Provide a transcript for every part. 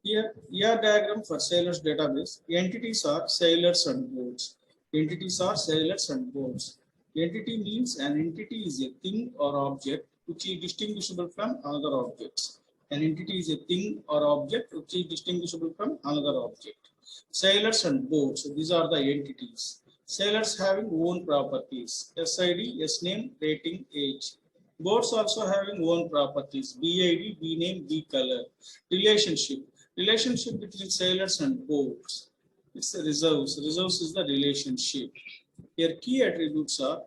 Here, ER diagram for sailors database. Entities are sailors and boats. Entities are sailors and boats. Entity means an entity is a thing or object which is distinguishable from another objects. An entity is a thing or object which is distinguishable from another object. Sailors and boats, these are the entities. Sailors having own properties, SID, S name, rating, age. Boats also having own properties, BID, B name, B color. Relationship between sailors and boats. It's the reserves. Reserves is the relationship. Here key attributes are,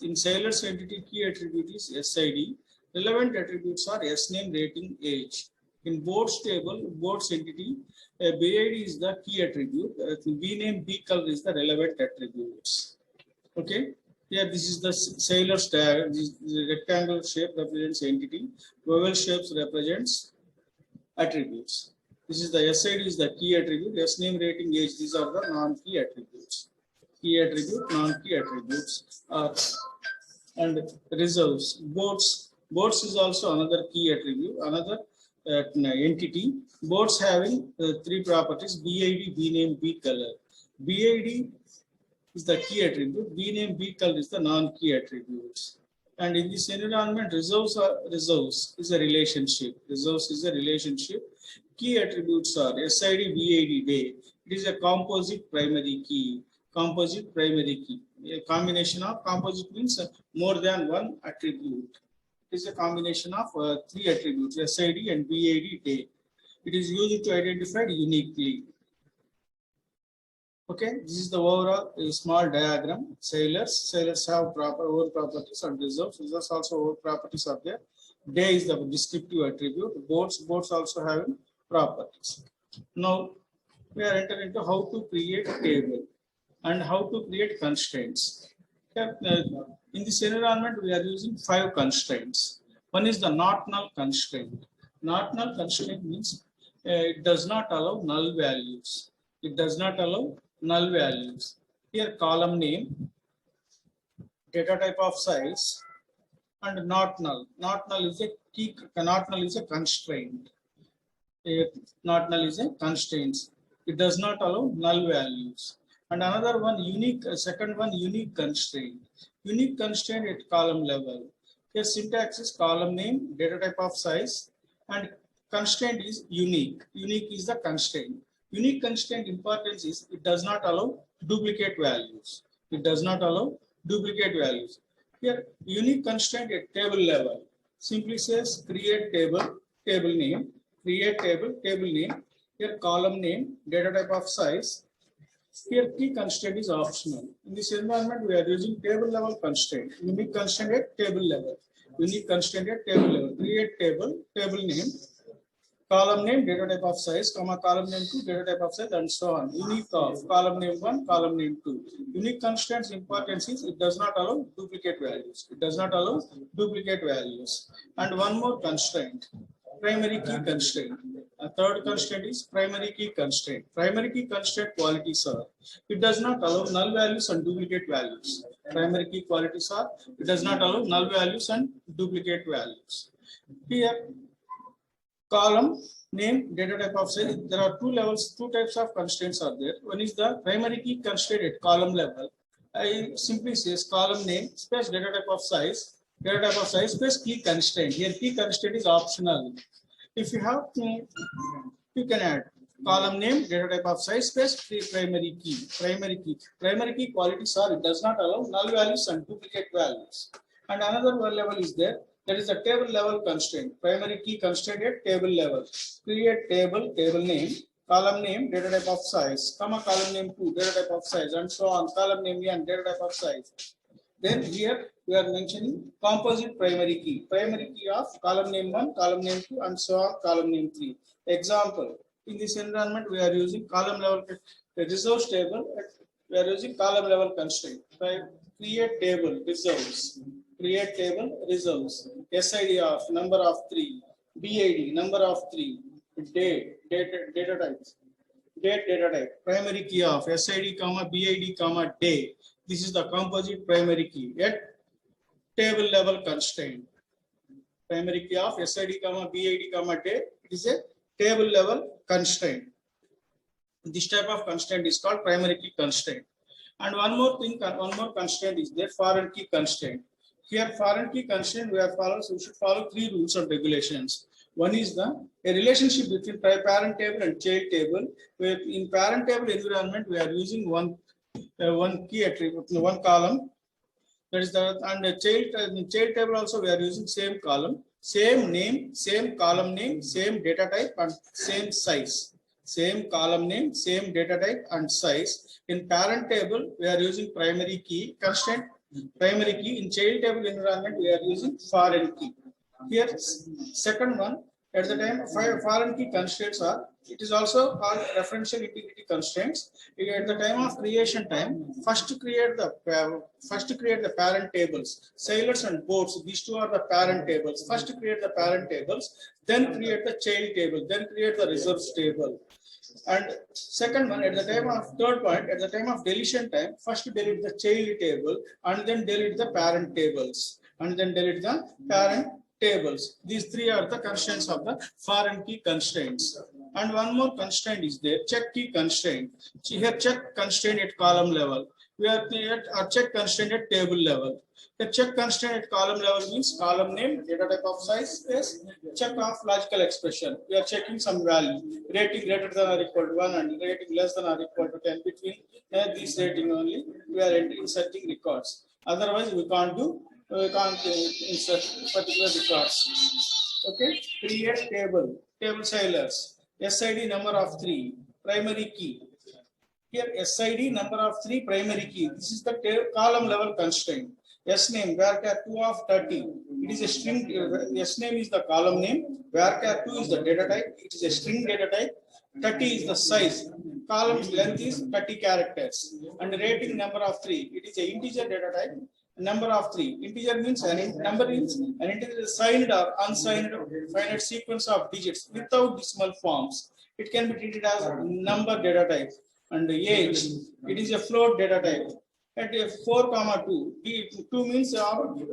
in sailors entity key attribute is SID. Relevant attributes are S name, rating, age. In boats table, boats entity, BID is the key attribute. B name, B color is the relevant attributes. Okay. Here this is the sailor's diagram. This rectangle shape represents entity. Oval shapes represents attributes. This is the SID is the key attribute. S name, rating, age. These are the non-key attributes. Key attribute, non-key attributes. And reserves. Boats is also another key attribute. Another entity. Boats having three properties: BID, B name, B color. BID is the key attribute. B name, B color is the non-key attributes. And in this environment, reserves is a relationship. Reserves is a relationship. Key attributes are SID, BID, day. It is a composite primary key. Composite primary key. A combination of composite means more than one attribute. It is a combination of three attributes, SID and BID, day. It is used to identify uniquely. Okay, this is the overall small diagram. Sailors have proper own properties and reserves. Reserves also own properties are there. Day is the descriptive attribute. Boats also having properties. Now we are entering into how to create a table and how to create constraints. In this environment, we are using 5 constraints. One is the not null constraint. Not null constraint means it does not allow null values. It does not allow null values. Here column name, data type of size, and not null. Not null is a key. Not null is a constraint. Not null is a constraint. It does not allow null values. And another one unique. Second one unique constraint. Unique constraint at column level. Here syntax is column name, data type of size, and constraint is unique. Unique is the constraint. Unique constraint importance is it does not allow duplicate values. It does not allow duplicate values. Here, unique constraint at table level simply says create table, table name, create table, table name. Here, column name, data type of size. Here, key constraint is optional. In this environment, we are using table level constraint. Unique constraint at table level. Unique constraint at table level. Create table, table name. Column name, data type of size, comma, column name 2, data type of size, and so on. Unique of column name 1, column name 2. Unique constraints importance is it does not allow duplicate values. It does not allow duplicate values. And one more constraint, primary key constraint. A third constraint is primary key constraint. Primary key constraint qualities are it does not allow null values and duplicate values. Primary key qualities are it does not allow null values and duplicate values. Here, column name, data type of size. There are two types of constraints are there. One is the primary key constraint at column level. I simply says column name space data type of size space key constraint. Here key constraint is optional. If you have to, you can add column name, data type of size space primary key. Primary key qualities are it does not allow null values and duplicate values. And another level is there. That is a table level constraint. Primary key constraint at table level. Create table, table name, column name, data type of size, comma, column name 2, data type of size, and so on. Column name and data type of size. Then here we are mentioning composite primary key. Primary key of column name 1, column name 2, and so on, column name 3. Example, in this environment, we are using column level, the reserves table, we are using column level constraint. Create table, reserves. Create table, reserves. SID of number of 3, BID, number of 3, date, data type. Date data type, primary key of SID, comma, BID, comma, day. This is the composite primary key at table level constraint. Primary key of SID, comma, BID, comma, day. It is a table level constraint. This type of constraint is called primary key constraint. And one more thing, one more constraint is there, foreign key constraint. Here, foreign key constraint, we should follow 3 rules and regulations. One is a relationship between parent table and child table. Where in parent table environment, we are using one key attribute, one column. That is the, and the child table also we are using same column, same name, same column name, same data type and same size. Same column name, same data type and size. In parent table, we are using primary key constraint, primary key. In child table environment, we are using foreign key. Here, second one, at the time, foreign key constraints are, it is also called referential integrity constraints. At the time of creation time, first to create the parent tables, sailors and boats. These two are the parent tables. First to create the parent tables, then create the child table, then create the reserves table. And second one, at the time of third point, at the time of deletion time, first delete the child table and then delete the parent tables and then delete the parent tables. These 3 are the constraints of the foreign key constraints. And one more constraint is there, check key constraint. Here, check constraint at column level. We are at our check constraint at table level. The check constraint at column level means column name, data type of size, is check of logical expression. We are checking some value, rating greater than or equal to 1 and rating less than or equal to 10. Between these rating only, we are inserting records. Otherwise, we can't insert particular records. Okay, create table sailors, SID number of 3, primary key. Here, SID number of 3, primary key. This is the column level constraint. SName, varchar 2 of 30. It is a string. SName is the column name. Varchar 2 is the data type. It is a string data type. 30 is the size. Column length is 30 characters. And rating number of 3. It is an integer data type. Number of 3. Integer means number means an integer is signed or unsigned finite sequence of digits without decimal forms. It can be treated as number data type. And age, it is a float data type. At 4,2, 2 means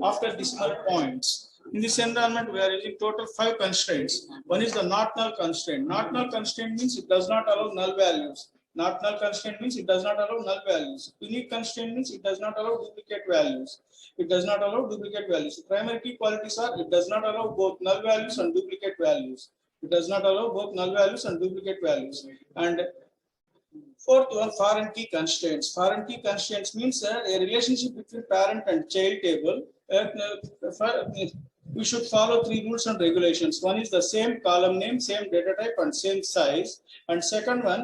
after decimal points. In this environment, we are using total 5 constraints. One is the not null constraint. Not null constraint means it does not allow null values. Not null constraint means it does not allow null values. Unique constraint means it does not allow duplicate values. It does not allow duplicate values. Primary key qualities are it does not allow both null values and duplicate values. It does not allow both null values and duplicate values. And fourth one, foreign key constraints. Foreign key constraints means a relationship between parent and child table. We should follow 3 rules and regulations. One is the same column name, same data type, and same size. And second one,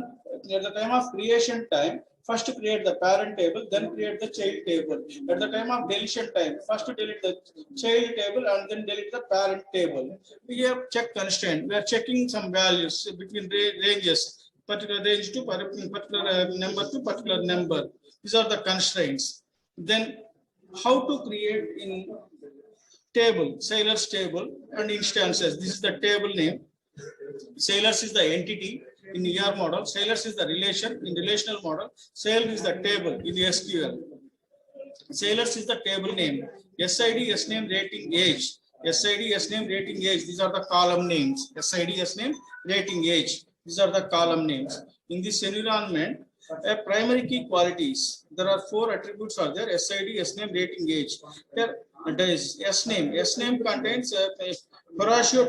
at the time of creation time, first to create the parent table, then create the child table. At the time of deletion time, first to delete the child table and then delete the parent table. We have check constraint. We are checking some values between ranges, particular range to particular number to particular number. These are the constraints. Then how to create in table, sailors table and instances. This is the table name. Sailors is the entity in ER model. Sailors is the relation in relational model. Sailor is the table in SQL. Sailors is the table name. SID, SName, rating, age. SID, SName, rating, age. These are the column names. SID, SName, rating, age. These are the column names. In this environment, primary key qualities. There are 4 attributes are there. SID, SName, rating, age. Here there is SName. SName contains Horatio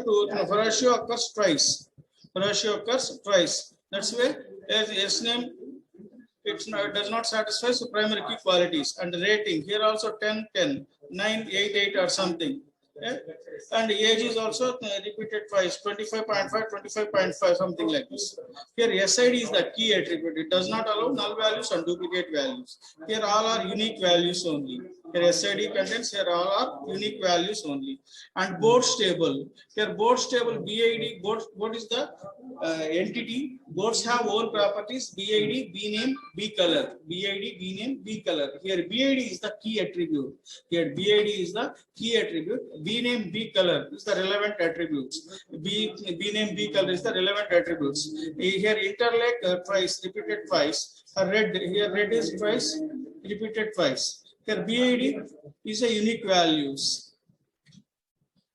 occurs twice. Horatio occurs twice. That's why as SName it does not satisfy the primary key qualities. And rating here also 10, 10, 9, 8, 8 or something. Yeah. And age is also repeated twice, 25.5, 25.5, something like this. Here SID is the key attribute. It does not allow null values and duplicate values. Here all are unique values only. Here SID contains here all are unique values only. And boards table. Here boards table BID, board is the entity. Boards have own properties, BID, B name, B color. BID, B name, B color. Here BID is the key attribute. Here BID is the key attribute. B name, B color is the relevant attributes. B name, B color is the relevant attributes. Here interlake twice, repeated twice. Red, here red is twice, repeated twice. Here BID is a unique values.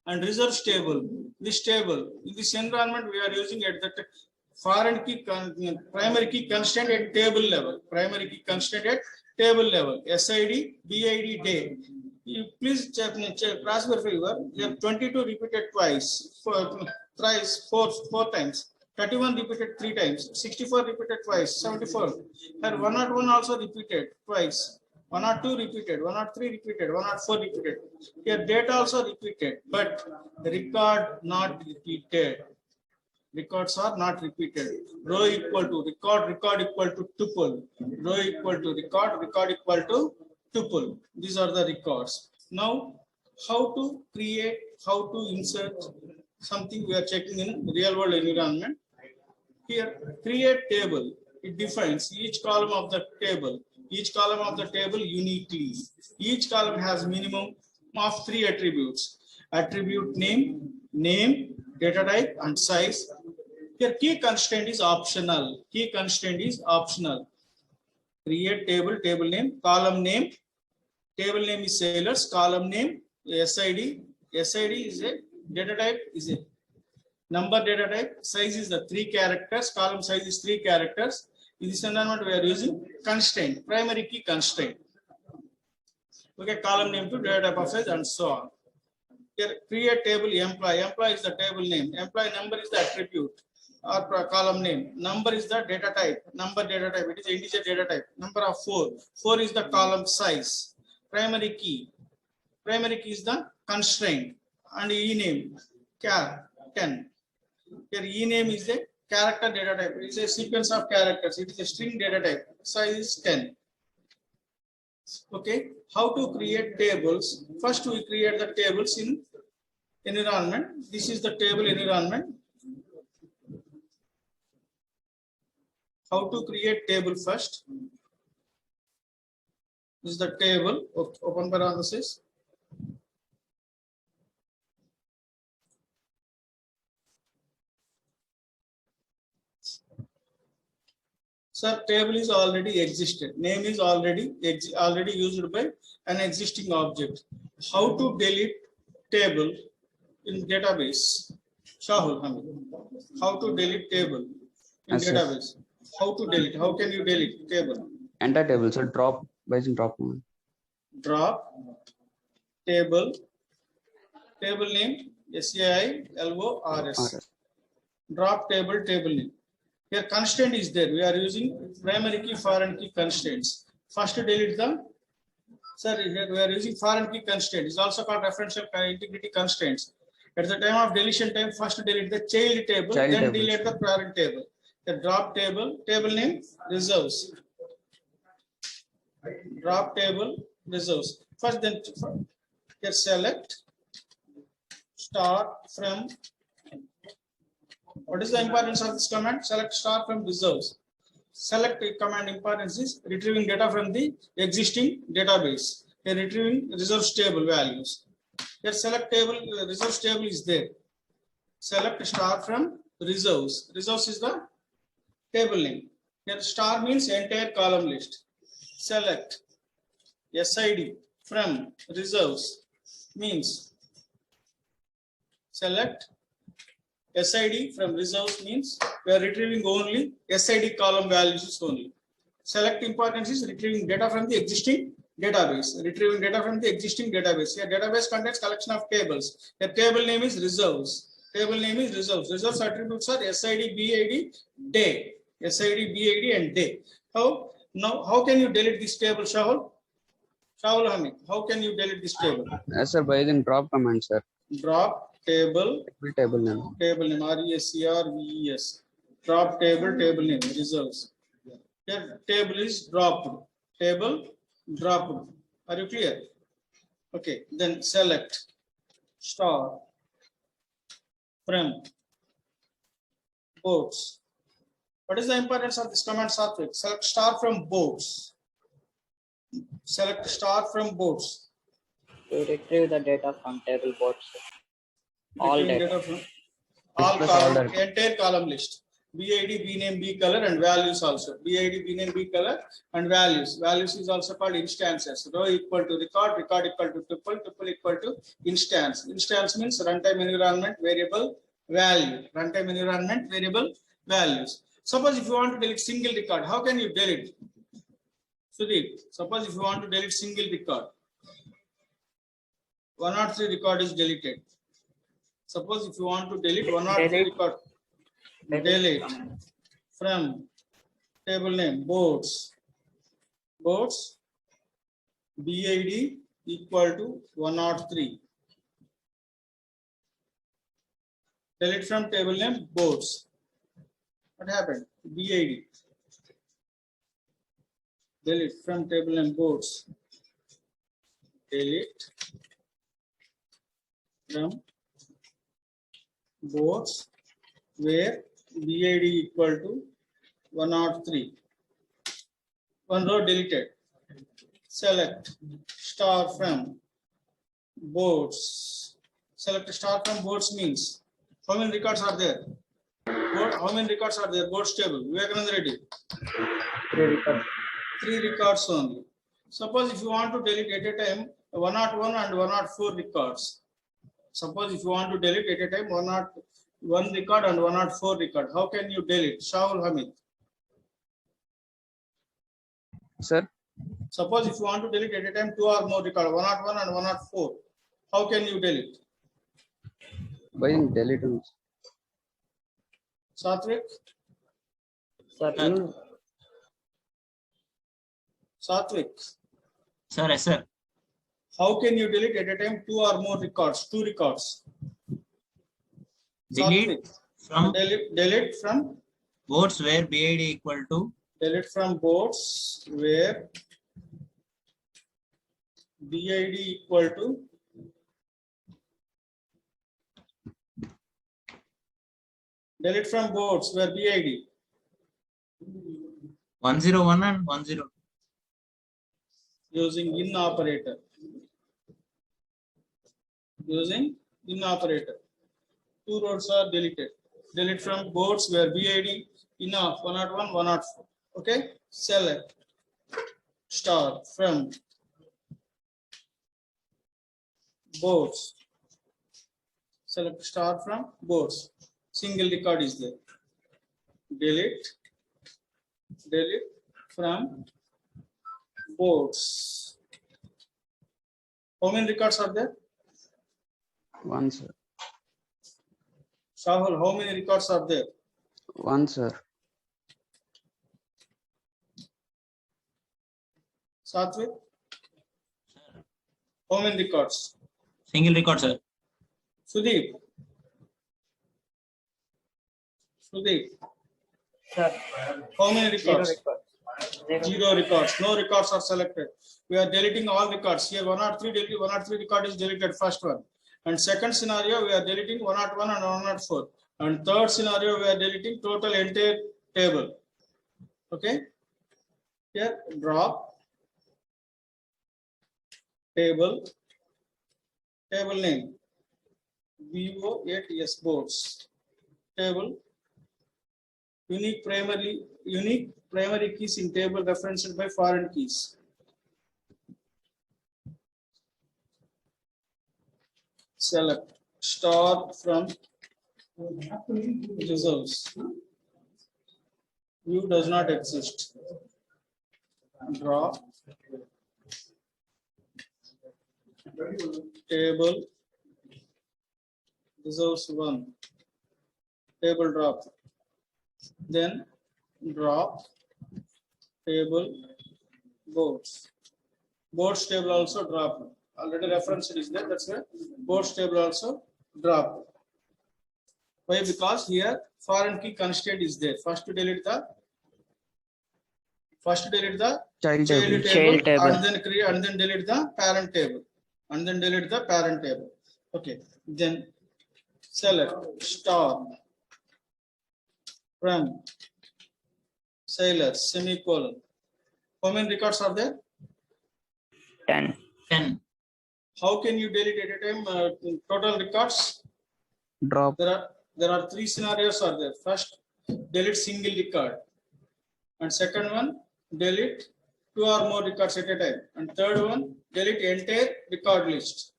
And reserves table. This table, in this environment, we are using at that foreign key primary key constraint at table level. Primary key constraint at table level. SID, BID, day. You please check cross verify you have 22 repeated twice, thrice, four times. 31 repeated 3 times, 64 repeated twice, 74. And 101 also repeated twice. 102 repeated, 103 repeated, 104 repeated. Here date also repeated, but record not repeated. Records are not repeated. Row equal to record, record equal to tuple. Row equal to record, record equal to tuple. These are the records. Now, how to create, how to insert something we are checking in real world environment. Here, create table. It defines each column of the table. Each column of the table uniquely. Each column has minimum of 3 attributes. Attribute name, data type, and size. Here, key constraint is optional. Key constraint is optional. Create table, table name, column name. Table name is sailors, column name, SID. SID is a data type, is a number data type. Size is the 3 characters. Column size is 3 characters. In this environment, we are using constraint, primary key constraint. Okay, column name to data type of size and so on. Here, create table employee. Employee is the table name. Employee number is the attribute or column name. Number is the data type. Number data type. It is integer data type. Number of 4. 4 is the column size. Primary key. Primary key is the constraint. And ename. Char 10. Here ename is a character data type. It is a sequence of characters. It is a string data type. Size is 10. Okay. How to create tables? First, we create the tables in environment. This is the table environment. How to create table first? This is the table. Open parenthesis. Sir, table is already existed. Name is already used by an existing object. How to delete table in database? Shahul Hamid. How to delete table in database? How to delete? How can you delete table? Enter table. So drop by using drop one. Drop table. Table name SAILORS. Drop table name. Here constraint is there. We are using primary key, foreign key constraints. First delete the. Sir, here we are using foreign key constraint. It's also called referential integrity constraints. At the time of deletion time, first delete the child table, then delete the parent table. The drop table name reserves. Drop table reserves. First, then here select start from. What is the importance of this command? Select star from reserves. Select command importance is retrieving data from the existing database. Here retrieving reserves table values. Here select table reserves table is there. Select star from reserves. Reserves is the table name. Here star means entire column list. Select SID from reserves means select SID from reserves means we are retrieving only SID column values only. Select importance is retrieving data from the existing database. Retrieving data from the existing database. Here database contains collection of tables. The table name is reserves. Table name is reserves. Reserves attributes are SID, BID, day. SID, BID, and day. How can you delete this table, Shahul? Shahul Hamid, how can you delete this table? Yes, sir, by using drop command, sir. Drop table name. RESERVES. Drop table name reserves. Here table is dropped. Table dropped. Are you clear? Okay. Then select star from boards. What is the importance of this command, Satvik? Select star from boards. Select star from boards. To retrieve the data from table boards. All data from all column, entire column list. BID, B name, B color, and values also. BID, B name, B color, and values. Values is also called instances. Row equal to record, record equal to tuple, tuple equal to instance. Instance means runtime environment variable value. Runtime environment variable values. Suppose if you want to delete single record, how can you delete? Sudeep, suppose if you want to delete single record, 103 record is deleted. Suppose if you want to delete 103 Delete. record, delete from table name boards, BID equal to 103. Delete from table name boards. What happened? BID. Delete from table name boards. Delete from boards where BID equal to 103. One row deleted. Select star from boards. Select star from boards means how many records are there? How many records are there? Boards table. Vivekananda Reddy. 3 records. 3 records only. Suppose if you want to delete at a time 101 and 104 records. Suppose if you want to delete at a time 101 record and 104 record. How can you delete? Shahul Hamid. Sir, Suppose if you want to delete at a time 2 or more record, 101 and 104. How can you delete? by using delete only. Satvik? Sir, use Satvik. Sir, yes, sir. How can you delete at a time 2 or more records? 2 records. Delete Satvik. from Delete from boards where BID equal to delete from boards where BID equal to delete from boards where BID 101 and 102. using in operator. Using in operator. 2 rows are deleted. Delete from boards where BID in of 101, 104. Okay. Select star from boards. Select star from boards. Single record is there. Delete from boards. How many records are there? One, sir. Shahul, how many records are there? One, sir. Satvik? How many records? Single record, sir. Sudeep? sir. How many 0 records? records. 0 records. No records are selected. We are deleting all records. Here 103 delete, 103 record is deleted, first one. And second scenario, we are deleting 101 and 104. And third scenario, we are deleting total entire table. Okay. Here drop table name VO8S boards table unique primary keys in table referenced by foreign keys. Select star from reserves. View does not exist. Draw table reserves 1. Table drop. Then drop table boards. Boards table also drop. Already reference is there. That's why boards table also drop. Why? Because here foreign key constraint is there. First to delete the Child table. Child table. and then create and then delete the parent table. Okay. Then select star from sailor semicolon. How many records are there? 10. 10. How can you delete at a time total records? Drop. There are 3 scenarios are there. First, delete single record, and second one, delete 2 or more records at a time, and third one, delete entire record list.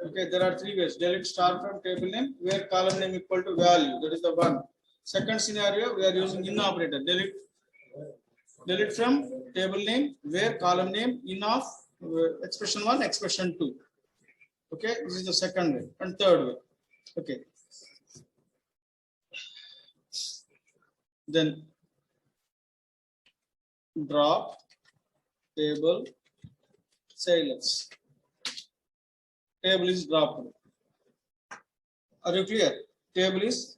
Okay, there are 3 ways. Delete star from table name where column name equal to value. That is the one. Second scenario, we are using in operator. Delete from table name, where column name in of expression 1, expression 2. Okay, this is the second way. And third way. Okay. Then drop table sailors. Table is dropped. Are you clear? Table is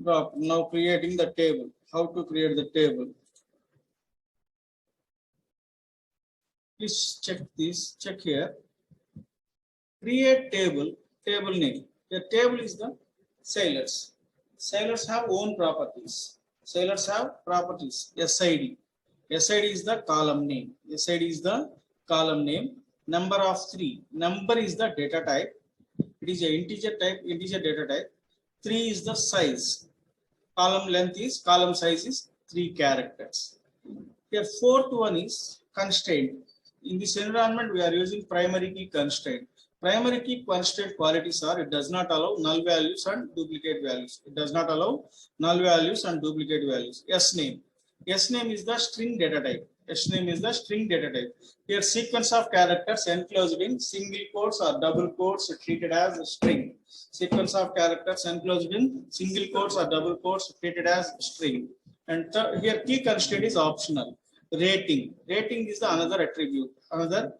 dropped. Now creating the table. How to create the table? Please check this. Check here. Create table. Table name. The table is the sailors. Sailors have own properties. Sailors have properties. SID. SID is the column name. SID is the column name. Number of 3. Number is the data type. It is a integer type, integer data type. 3 is the size. Column length is, column size is 3 characters. Here, fourth one is constraint. In this environment, we are using primary key constraint. Primary key constraint qualities are, it does not allow null values and duplicate values. It does not allow null values and duplicate values. Sname. Sname is the string data type. Sname is the string data type. Here, sequence of characters enclosed in single quotes or double quotes treated as a string. Sequence of characters enclosed in single quotes or double quotes treated as string. And here, key constraint is optional. Rating. Rating is the another attribute, another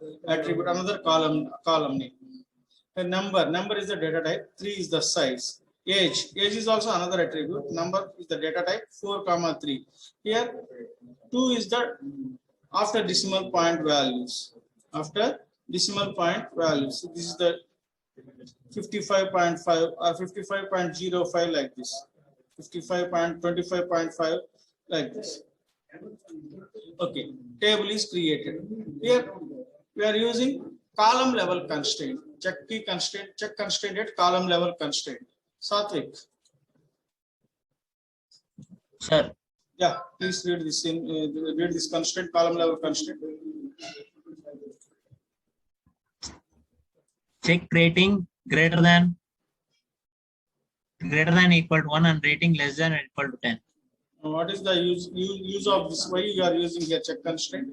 column name. The number is the data type. 3 is the size. Age is also another attribute. Number is the data type. 4, 3. Here 2 is the after decimal point values. After decimal point values. So this is the 55.5 or 55.05 like this. 55.25.5 like this. Okay, table is created. Here we are using column level constraint. Check key constraint, check constraint at column level constraint. Satvik. Sir, Yeah, please read this read this constraint, column level constraint. check rating greater than equal to 1 and rating less than or equal to 10. What is the use of this? Why you are using here check constraint?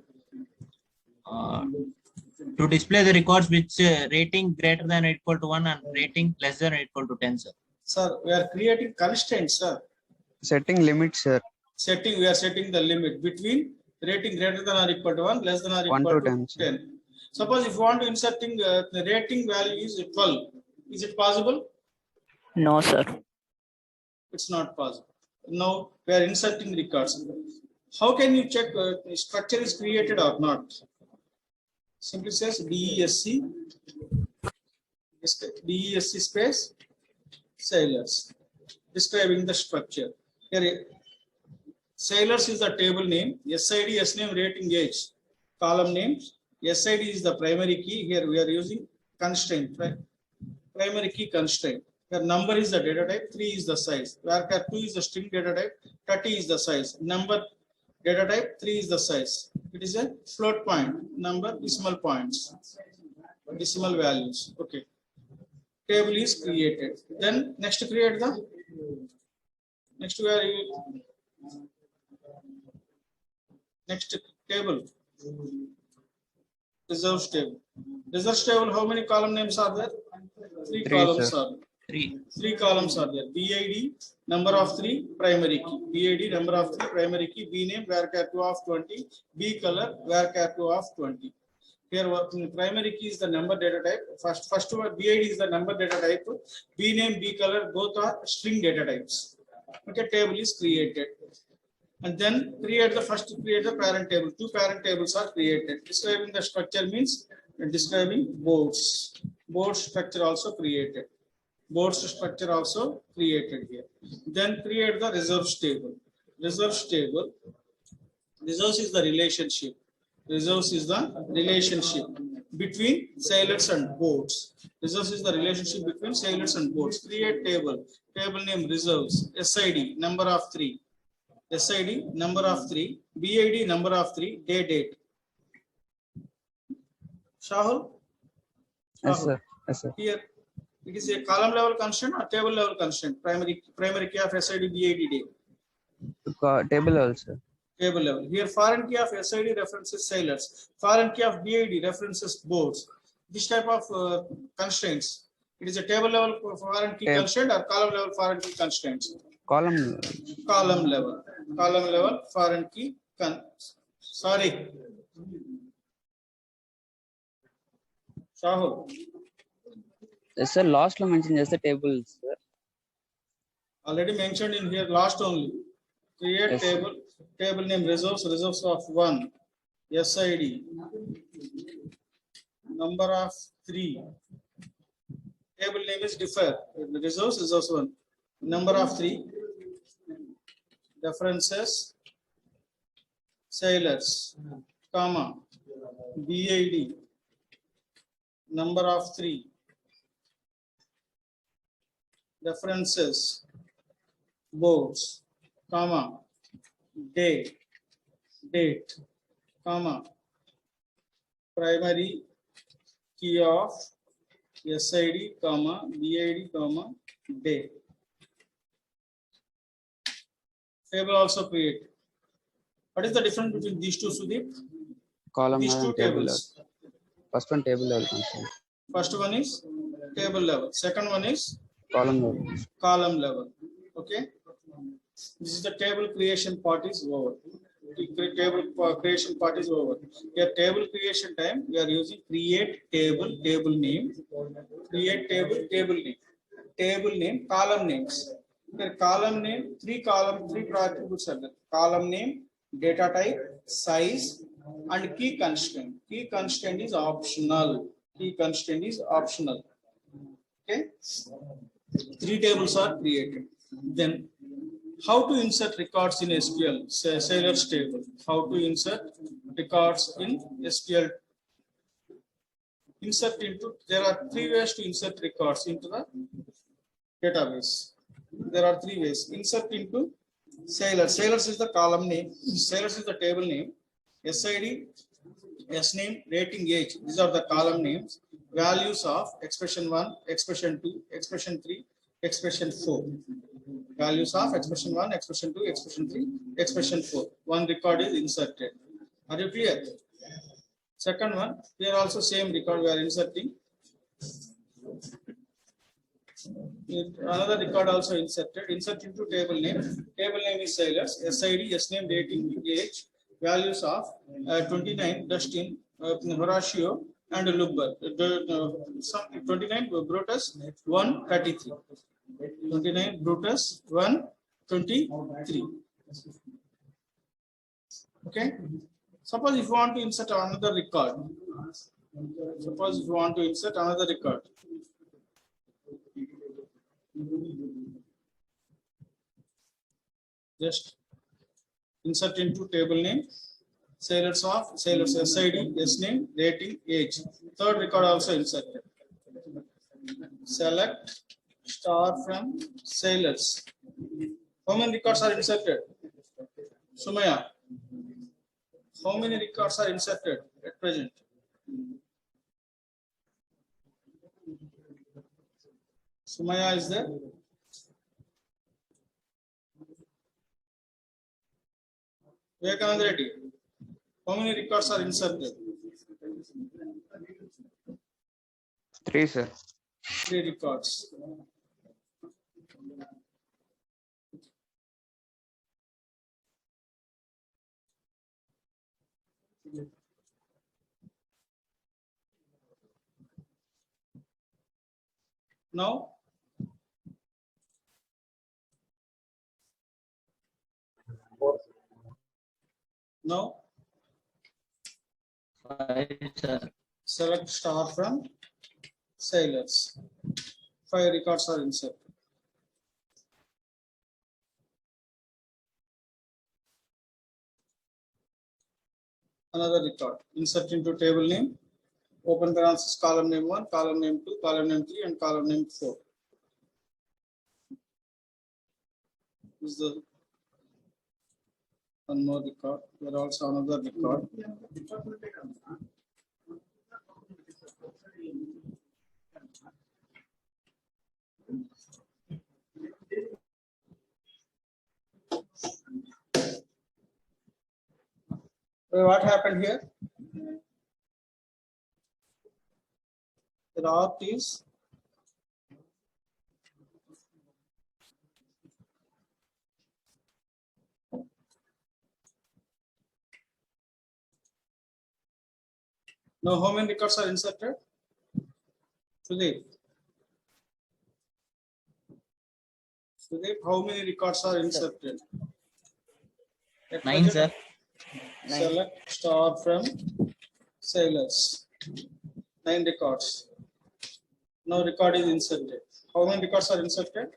To display the records which rating greater than or equal to 1 and rating less than or equal to 10, sir. Sir, we are creating constraints, sir. Setting limits, sir. We are setting the limit between rating greater than or equal to 1, less than or equal 1 to to 10. Suppose if you want to inserting the rating value is 12, is it possible? No, sir. It's not possible. Now we are inserting records. How can you check the structure is created or not? Simply says DESC space sailors, describing the structure. Here, sailors is the table name, SID, sname, rating, age, column names. SID is the primary key. Here we are using constraint, right? Primary key constraint. Here number is the data type, 3 is the size. Varchar 2 is the string data type, 30 is the size. Number data type, 3 is the size. It is a float point, number, decimal points, decimal values. Okay. Table is created. Then next create the next we are next table. Reserves table. Reserves table, how many column names are there? 3 columns sir. are there. 3. 3 columns are there. BID, number of 3, primary key. BID, number of 3, primary key. B name, varchar 2 of 20. B color, varchar 2 of 20. Here, primary key is the number data type. First one, BID is the number data type. B name, B color, both are string data types. Okay, table is created. And then create the parent table. 2 parent tables are created. Describing the structure means describing boards. Board structure also created. Boards structure also created here. Then create the reserves table. Reserves table. Reserves is the relationship. Reserves is the relationship between sailors and boards. Reserves is the relationship between sailors and boards. Create table. Table name reserves. SID number of 3. SID number of 3. BID number of 3. Date. Shahul? Yes, sir. Yes, sir. Here It is a column level constraint or table level constraint. Primary key of SID BID day. Table also. Table level. Here foreign key of SID references sailors. Foreign key of BID references boats. This type of constraints. It is a table level foreign key constraint or column level foreign key constraints. Column. Column level. Column level foreign key sorry. Shahul. Yes, sir. Last lo mention just the tables, sir. Already mentioned in here last only. Create Yes, table. Table name reserves of 1. SID. Number of 3. Table name is differ. Reserves 1. Number of 3. References. Sailors. Comma. BID. Number of 3. References. Boats. Comma. Date. Comma. Primary key of SID, comma, BID, comma, day. Table also created. What is the difference between these two, Sudeep? Column These level two and table level. tables. First one table level constraint. First one is table level. Second one is Column level. column level. Okay. This is the table creation part is over. The table creation part is over. Here table creation time we are using create table name, create table name, table name, column names. Here column name, three attributes are there. Column name, data type, size, and key constraint. Key constraint is optional. Key constraint is optional. Okay. 3 tables are created. Then how to insert records in SQL, sailors table. How to insert records in SQL. There are 3 ways to insert records into the database. There are 3 ways. Insert into sailors. Sailors is the column name. Sailors is the table name. SID, SNAME, rating, age. These are the column names. Values of expression 1, expression 2, expression 3, expression 4. Values of expression 1, expression 2, expression 3, expression 4. One record is inserted. Are you clear? Second one, here also same record we are inserting. Another record also inserted. Insert into table name. Table name is sailors. SID, SNAME, rating, age. Values of 29, Dustin, Horatio, and Lubber. 29, Brutus, 133. 29, Brutus, 123. Okay. Suppose if you want to insert another record. Just insert into table name, sailors SID, SNAME, rating, age. Third record also inserted. Select star from sailors. How many records are inserted? Sumaya. How many records are inserted at present? Sumaya is there. Vivekanand Reddy. How many records are inserted? 3, sir. 3 records. Now, select star from sailors. 5 records are inserted. Another record. Insert into table name. Open parenthesis, column name 1, column name 2, column name 3, and column name 4. This is the one more record. There also another record. What happened here? The opt is now how many records are inserted? Sudeep, how many records are inserted? At 9, present, sir. select star from sailors. 9 records. Now record is inserted. How many records are inserted?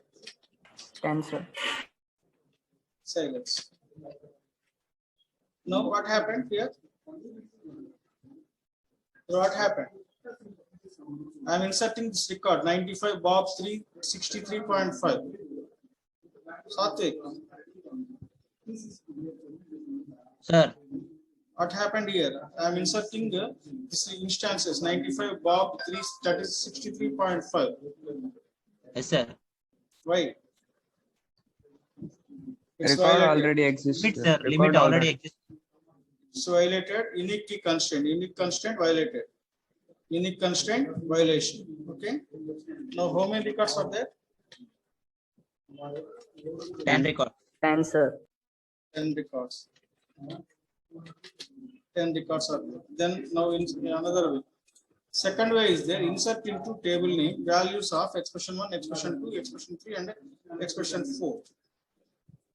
10, sir. Sailors. Now what happened here? What happened? I am inserting this record 95 Bob 363.5. Satvik, Sir, what happened here? I am inserting this instances 95 Bob 3 that is 63.5. Yes, sir. Why? It's Record violated. already exists. limit, sir. Record Limit already exists. It's violated. Unique key constraint. Unique constraint violated. Unique constraint violation. Okay. Now how many records are there? 10 record. 10, sir. 10 records. 10 records are there. Then now in another way. Second way is there, insert into table name values of expression 1, expression 2, expression 3, and expression 4.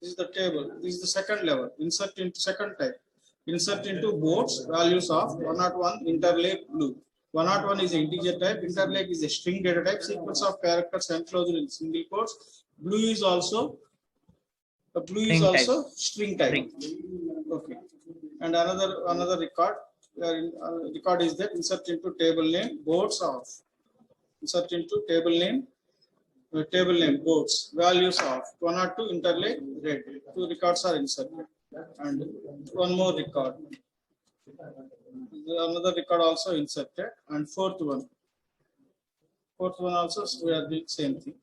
This is the table. This is the second level. Insert into second type. Insert into boards values of 101 interlake blue. 101 is an integer type. Interlake is a string data type. Sequence of characters enclosed in single quotes. Blue is also String type. string type. String. Okay. And another record. Record is that insert into table name boards of. Insert into table name boards values of 102 interlake red. 2 records are inserted and one more record. Another record also inserted and fourth one also we are doing same thing.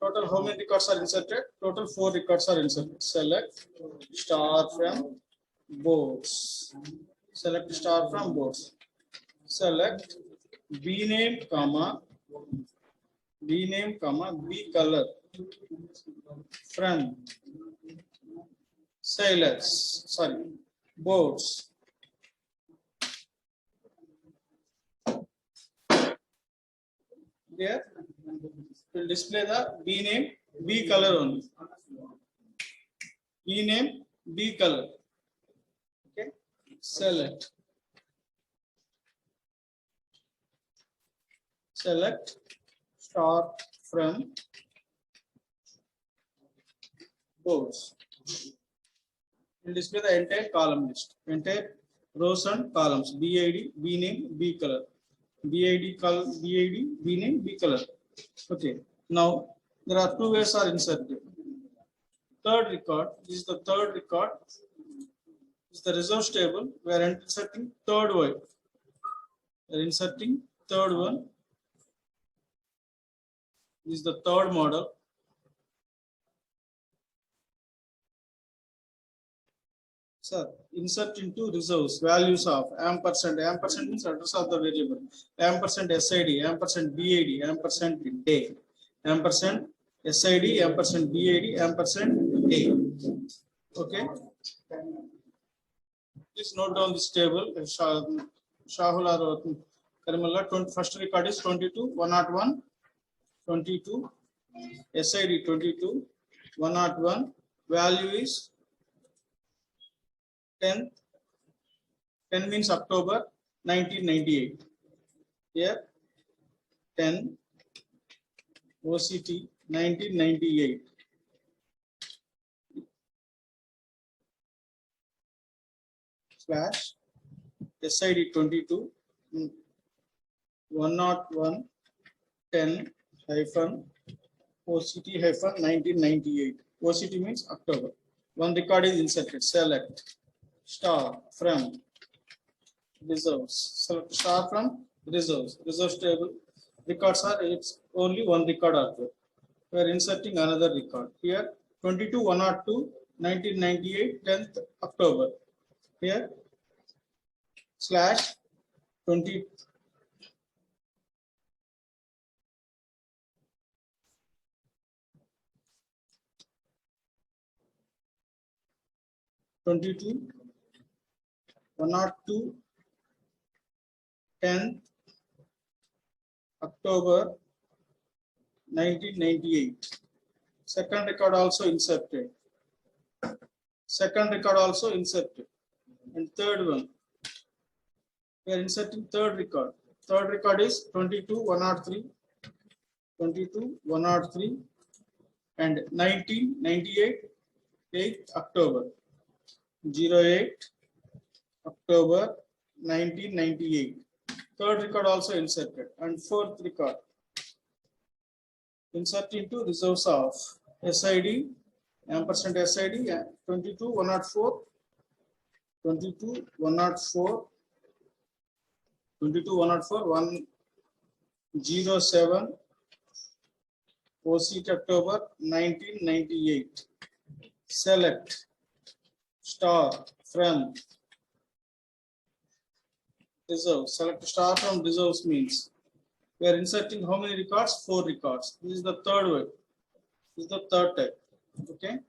Total how many records are inserted? Total 4 records are inserted. Select star from boards. Select star from boards. Select B name, B color from sailors. Sorry, boards. Here will display the B name, B color only. B name, B color. Okay, select star from boards. Will display the entire column list, entire rows and columns. BID, B name, B color. BID, B name, B color. Okay. Now there are 2 ways are inserted. Third record, this is the third record. This is the resource table. We are inserting third one. We are inserting third one. This is the third model. Sir, insert into reserves values of ampersand. Ampersand means address of the variable. Ampersand SID, ampersand BID, ampersand day. Ampersand SID, ampersand BID, ampersand day. Okay. Please note down this table. Shahul or Karimullah. First record is 22, 101, 22, SID 22, 101. Value is 10 means October 1998. Here 10 OCT 1998. Slash SID 22 101 10 hyphen OCT hyphen 1998. OCT means October. One record is inserted. Select star from reserves. Select star from reserves. Reserves table. Records are only one record are there. We are inserting another record. Here 22-102, 1998, 10th October. Here slash 20. /22, 102, 10th October 1998. Second record also inserted. Second record also inserted. And third one, we are inserting third record. Third record is 22-103, 22-103, and 1998, 8th October, 08 October 1998. Third record also inserted. And fourth record, insert into reserves of SID, ampersand SID, 22-104, 22-104, 22-104, 107, OC October 1998. Select star from reserves. Select star from reserves means we are inserting how many records? 4 records. This is the third way. This is the third type. Okay.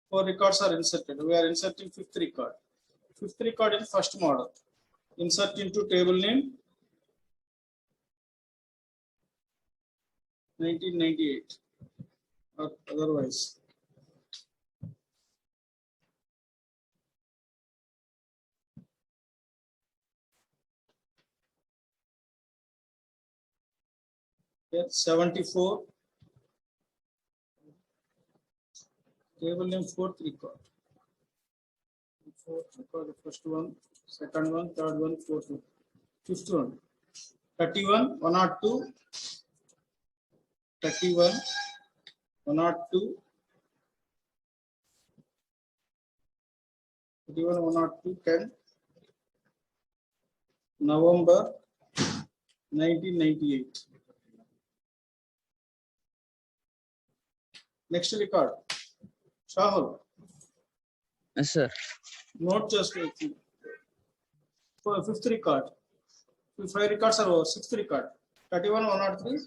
4 records are inserted. We are inserting fifth record. Fifth record in first model. Insert into table name 1998 or otherwise. Here 74. Table name fourth record. Fourth record, the first one, second one, third one, fourth one, fifth one. 31-102, 31-102, 31-102, 10 November 1998. Next record, Shahul. Yes, sir. Not just for fifth record. 5 records are over. Sixth record. 31-103.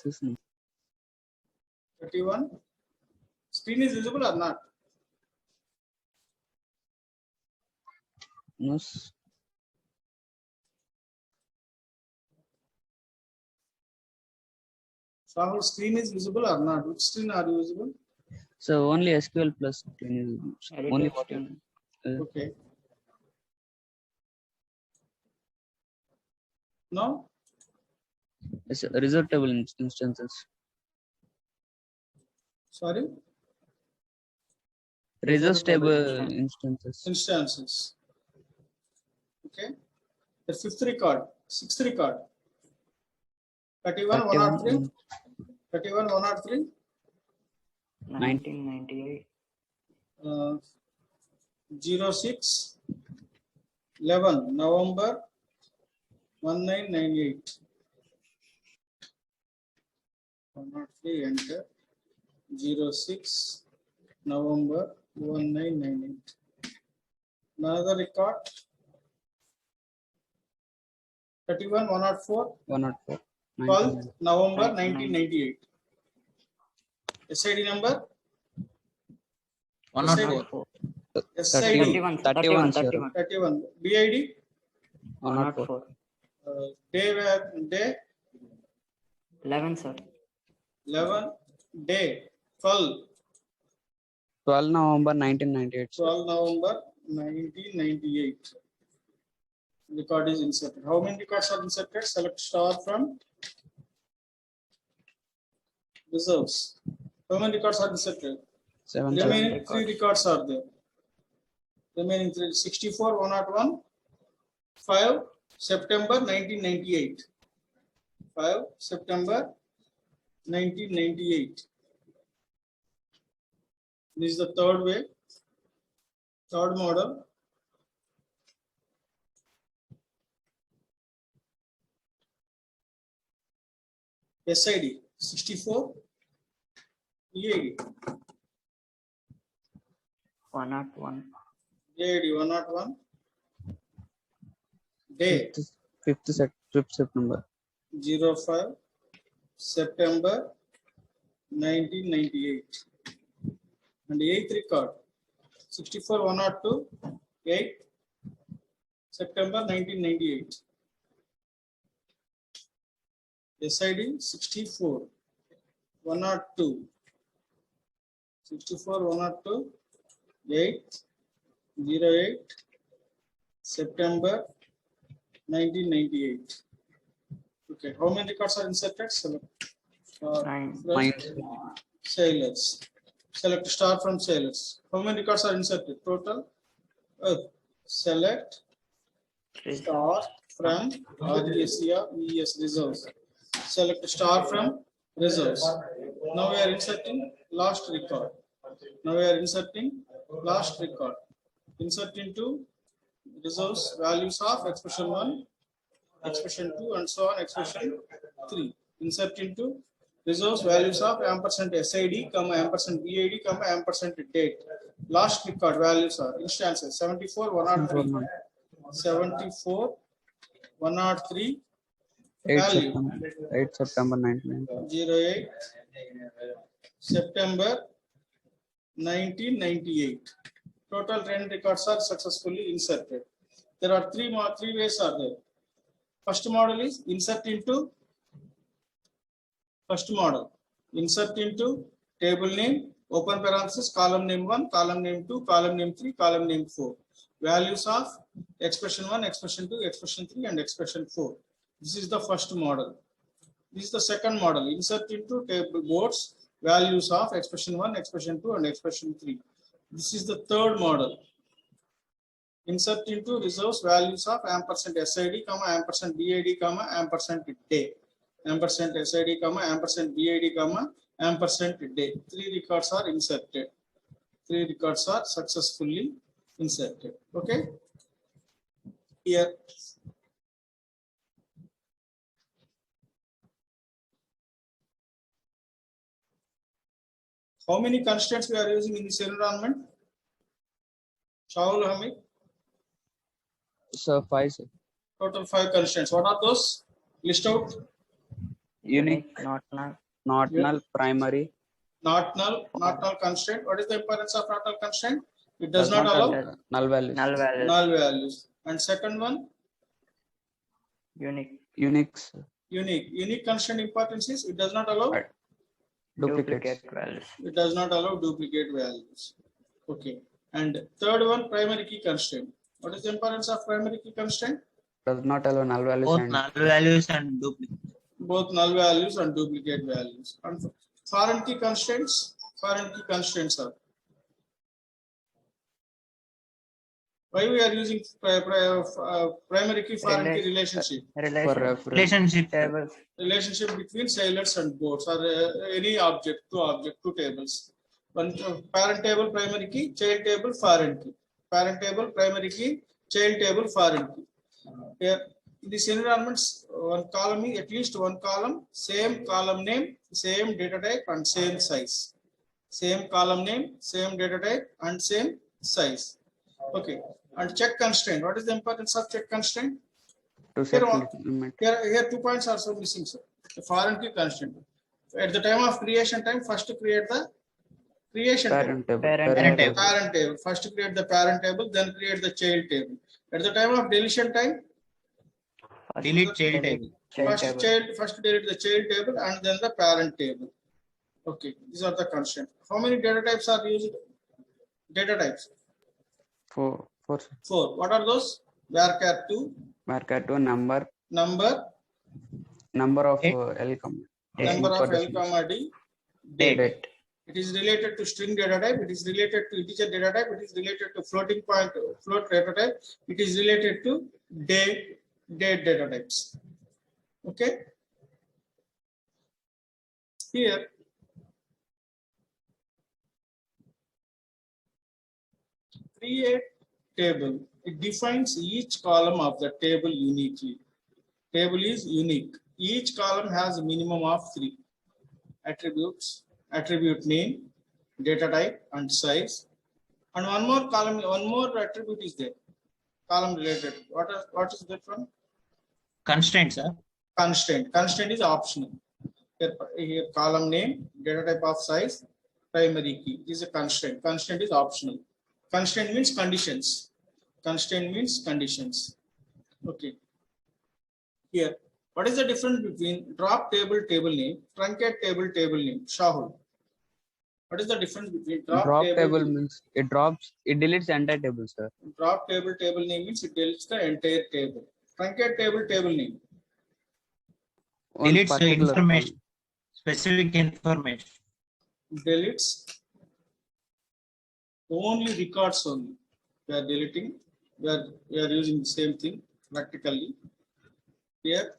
Listen. 31. Screen is visible or not? No, Shahul, screen is visible or not? Which screen are you visible? so only SQL plus screen is only Edited what screen. Okay. No? is reserve table instances. Sorry? Reserve table table instances. Instances. Okay. The fifth record. Sixth record. 31-103. 31-103. 1998. 06 11 November 1998. 103 enter 06 November 1998. Another record 31-104 104. 12th November 1998. SID number 104. SID 31, sir. 31 BID 104. day 11, sir. 11 day 12 November 1998. sir. 12 November 1998. Record is inserted. How many records are inserted? Select star from reserves. How many records are inserted? 7. Remaining 3 records are there. Remaining 3, 64-101, 5 September 1998. 5 September 1998. This is the third way, third model. SID 64, EID 101. EID 101, day fifth September. 05 September 1998, and eighth record 64 102 8 September 1998. SID 64 102 64 102 8 08 September 1998. Okay, how many records are inserted? Select Nine. sailors. Select star from sailors. How many records are inserted? Total. Select star from RES reserves. Select star from reserves. Now we are inserting last record. Now we are inserting last record. Insert into reserves values of expression 1, expression 2, and so on, expression 3. Insert into reserves values of ampersand SID, ampersand BID, ampersand date. Last record values are instances 74 103, 74 103, 8 value September 1998. 08 September 1998. Total 10 records are successfully inserted. There are three ways are there. First model is insert into table name, open parenthesis, column name 1, column name 2, column name 3, column name 4. Values of expression 1, expression 2, expression 3, and expression 4. This is the first model. This is the second model. Insert into table boards values of expression 1, expression 2, and expression 3. This is the third model. Insert into reserves values of ampersand SID, ampersand BID, ampersand day. Ampersand SID, ampersand BID, ampersand day. 3 records are inserted. 3 records are successfully inserted. Okay. Here. How many constraints we are using in this environment? Shahul Hamid. So 5, sir. Total 5 constraints. What are those? List out. Unique, Not null. not null, primary. Not null constraint. What is the importance of not null constraint? It does not allow null values. Null values. null values. And second one, Unique. Unique, sir. unique constraint importance is it does not allow Right. Duplicates. Duplicate values. it does not allow duplicate values. Okay. And third one, primary key constraint. What is the importance of primary key constraint? Does not allow null values Both and null values and duplicate. Both null values and duplicate values. And foreign key constraints are. Why we are using primary key foreign key relationship? Relationship. Tables. Relationship between sailors and boats or any object, two tables. One parent table, primary key, child table, foreign key. Parent table, primary key, child table, foreign key. Here, in this environments, one column is at least one column, same column name, same data type, and same size. Same column name, same data type, and same size. Okay. And check constraint. What is the importance of check constraint? to set Here, limit. Here 2 points are so missing, sir. The foreign key constraint. At the time of creation time, first to create the creation Parent table. Parent table. parent table. First to create the parent table, then create the child table. At the time of deletion time, Delete child table. first delete the child table and then the parent table. Okay, these are the constraints. How many data types are used? Data types. 4. 4. What are those? Varchar 2. Varchar 2 number of L comma. Number of L comma D. Date. It is related to string data type. It is related to integer data type. It is related to float data type. It is related to date data types. Okay. Here, create table. It defines each column of the table uniquely. Table is unique. Each column has a minimum of 3 attributes: attribute name, data type, and size. And one more column, one more attribute is there. Column related. What is that one? Constraint, sir. Constraint. Constraint is optional. Here column name, data type of size, primary key. This is a constraint. Constraint is optional. Constraint means conditions. Constraint means conditions. Okay. Here, what is the difference between drop table table name, truncate table table name? Shahul. What is the difference between Drop table means it deletes the entire table, sir. Drop table table name means it deletes the entire table. Truncate table table name One Deletes particular information, specific information. deletes only records only. We are deleting. We are using the same thing practically. Here,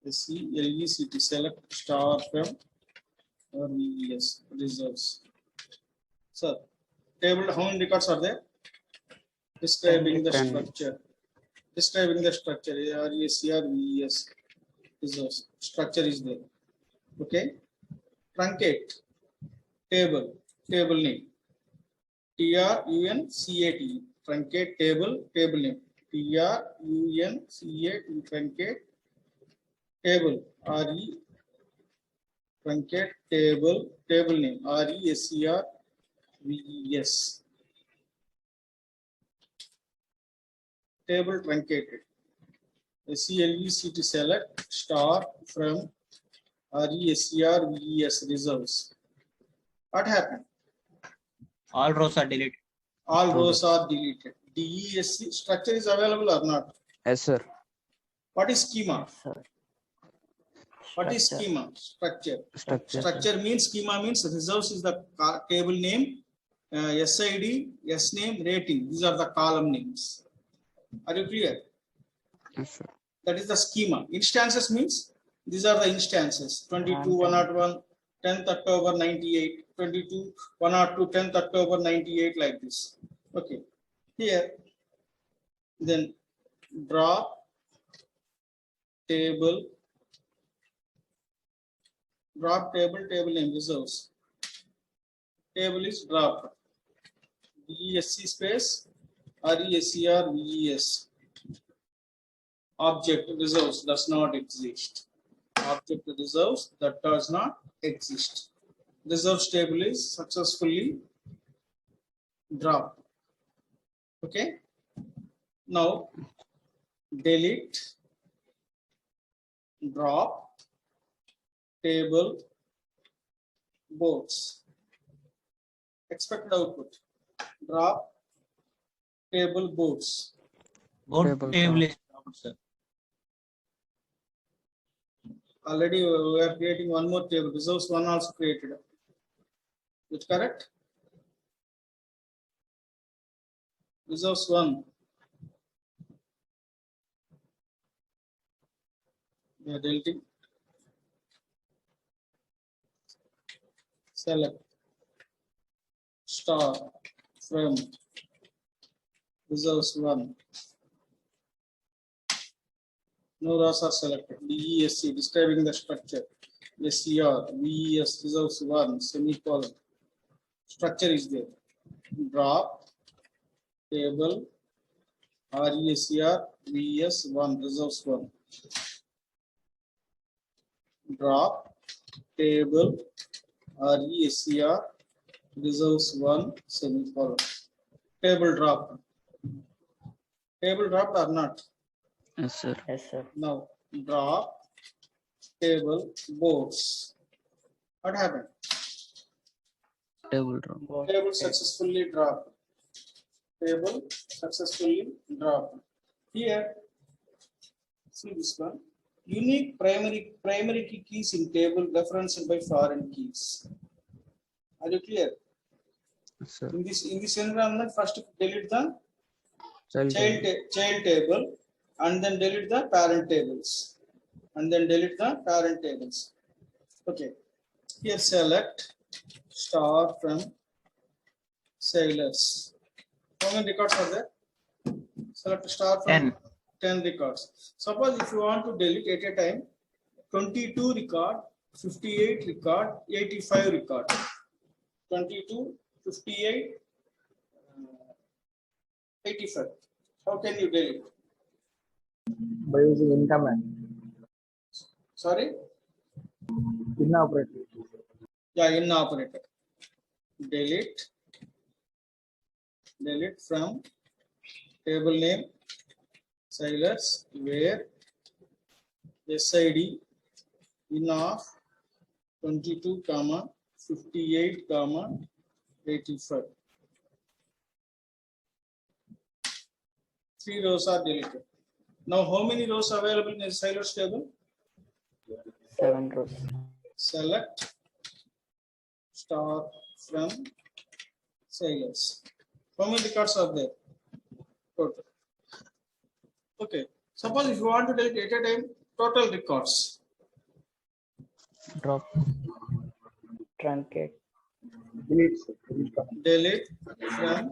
SELECT star from or VES reserves. So, table, how many records are there? Describing the 10. structure. Describing the structure. RESCR VES reserves. Structure is there. Okay. Truncate table name. TRUNCAT. Truncate table name. TRUNCAT. Truncate table. RE. Truncate table name. RESCR VES. Table truncated. SELECT select star from RESCR VES reserves. What happened? All rows are deleted. All rows are deleted. DESC structure is available or not? Yes, sir. What is schema? Sir. What is Structure. schema? Structure. Structure. Structure means schema means reserves is the table name, SID, S name, rating. These are the column names. Are you clear? Yes, sir. That is the schema. Instances means these are the instances. 22, 101, 10th October 98, 22, 102, 10th October 98, like this. Okay. Here, then drop table name reserves. Table is dropped. DESC space RESCR VES. Object reserves does not exist. Object reserves that does not exist. Reserves table is successfully dropped. Okay. Now delete drop table boards. Expected output. Drop table boards. Board Table table is dropped, sir. Already we are creating one more table. Reserves one also created. Is it correct? Reserves one. We are deleting. Select star from reserves one. No rows are selected. DESC describing the structure. SCR VES reserves one semicolon. Structure is there. Drop table RESCR VES one reserves one. Drop table RESCR reserves one semicolon. Table drop. Table dropped or not? Yes, sir. Yes, sir. Now drop table boards. What happened? Table drop. Board Table table. successfully dropped. Table successfully dropped. Here, see this one. Unique primary key keys in table referenced by foreign keys. Are you clear? Yes, sir. In this environment, first delete the Child table. child table and then delete the parent tables. And then delete the parent tables. Okay. Here select star from sailors. How many records are there? Select star from 10. 10 records. Suppose if you want to delete at a time 22 record, 58 record, 85 record. 22, 58, 85. How can you delete? By using in command, Sorry? in operator. Yeah, in operator. Delete from table name sailors where SID in of 22 comma 58 comma 85. 3 rows are deleted. Now how many rows available in the sailors table? 7 rows. Select star from sailors. How many records are there? Total. Okay. Suppose if you want to delete at a time total records. Drop. Truncate. Delete, sir. Delete command. Delete from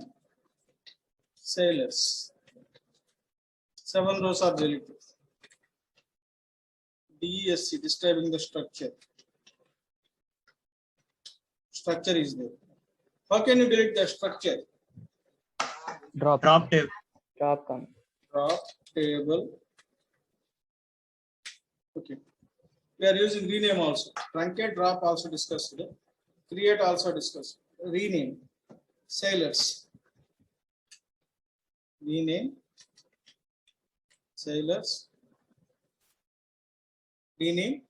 sailors. 7 rows are deleted. DESC, disturbing the structure. Structure is there. How can you delete the structure? Drop. Drop table. Drop command. Drop table. Okay. We are using rename also. Truncate, drop also discussed today. Create also discussed. Rename. Sailors. Rename. Sailors. Rename.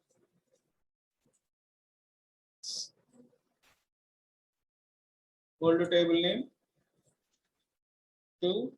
Old table name to